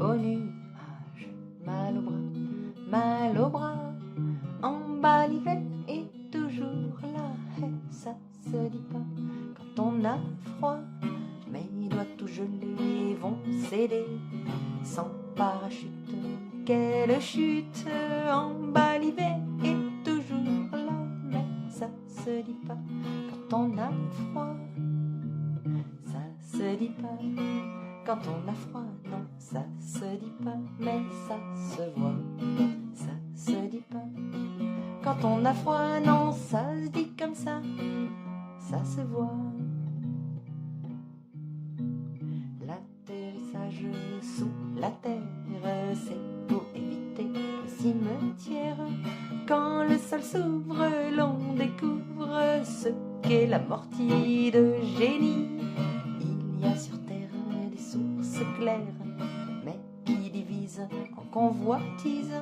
au nuage, mal au bras, en bas l'hiver est toujours là, et ça se dit pas quand on a froid, mes doigts tout gelés vont céder, sans parachute, quelle chute, en bas l'hiver est toujours là, mais ça se dit pas quand on a froid, ça se dit pas quand on a froid, non, ça se dit pas, mais ça se voit, ça se dit pas quand on a froid, non, ça se dit comme ça se voit. L'atterrissage sous la terre, c'est pour éviter le cimetière. Quand le sol s'ouvre, l'on découvre ce qu'est l'amorti de génie. Il y a sur terre des sources claires, mais qui divisent en convoitises.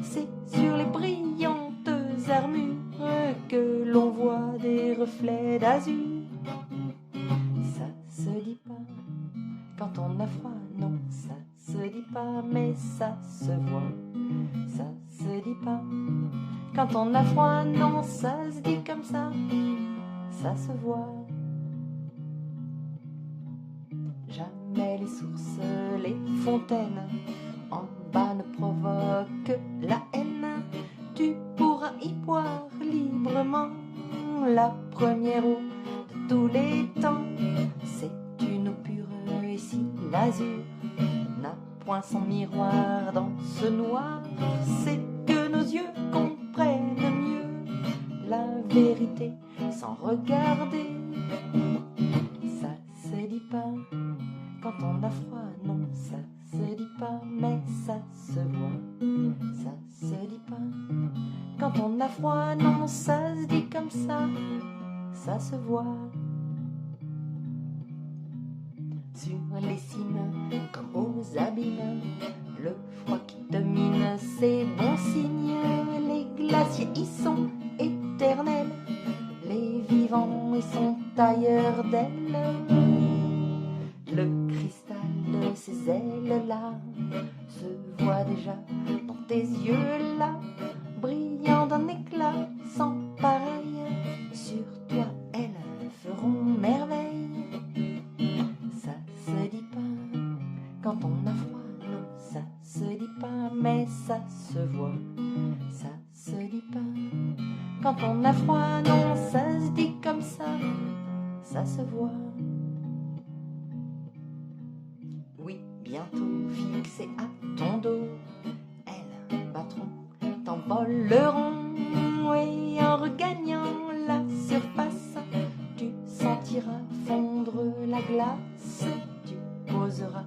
C'est sur les brillantes armures que l'on voit des reflets d'azur. Ça se dit pas quand on a froid, non, ça se dit pas, mais ça se voit. Ça se dit pas quand on a froid, non, ça se dit comme ça se voit. Jamais les sources, les fontaines en bas ne provoquent la haine. Tu pourras y boire librement la première eau de tous les temps. C'est une eau pure et si l'azur n'a point son miroir dans ce noir, c'est que nos yeux comprennent mieux la vérité sans regarder. Ça se dit pas quand on a froid, non, ça se dit pas, mais ça se voit. Ça se dit pas quand on a froid, non, ça se dit comme ça se voit. Sur les cimes comme aux abîmes, le froid qui domine, c'est bon signe. Les glaciers y sont éternels, les vivants y sont tailleurs d'ailes. Le cristal de ces ailes-là se voit déjà dans tes yeux-là, brillant d'un éclat sans pareil. Sur toi, elles feront merveille. Ça se dit pas quand on a froid, non, ça se dit pas, mais ça se voit. Ça se dit pas quand on a froid, non, ça se dit comme ça se voit. Oui, bientôt fixé à ton dos, elles battront, t'envoleront, et en regagnant la surface, tu sentiras fondre la glace. Tu poseras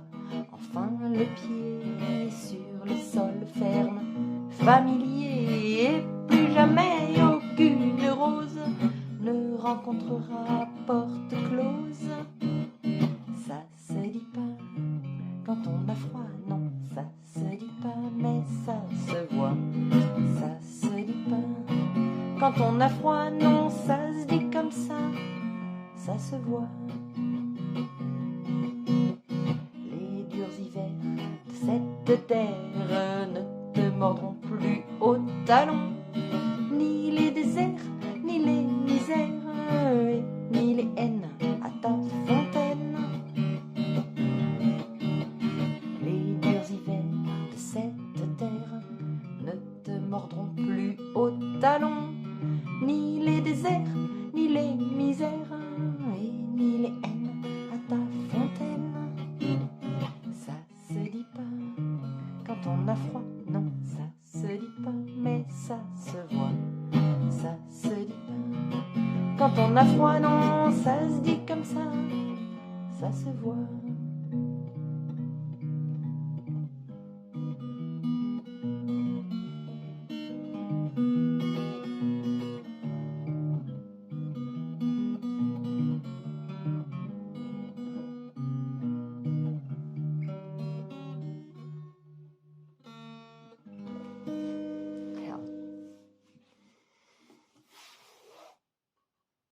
enfin le pied sur le sol ferme, familier, et plus jamais aucune rose ne rencontrera porte close. Ça se dit pas quand on a froid, non, ça se dit pas, mais ça se voit. Ça se dit pas quand on a froid, non, ça se dit comme ça se voit. Les durs hivers de cette terre ne te mordront plus au talon, ni les déserts, ni les misères, et ni les haines à ta fontaine. Les durs hivers de cette terre ne te mordront plus au talon, ni les déserts, ni les misères, et ni les haines à ta fontaine. Ça se dit pas quand on a froid, non, ça se dit pas, mais ça se voit. Ça se dit pas quand on a froid, non, ça se dit comme ça se voit.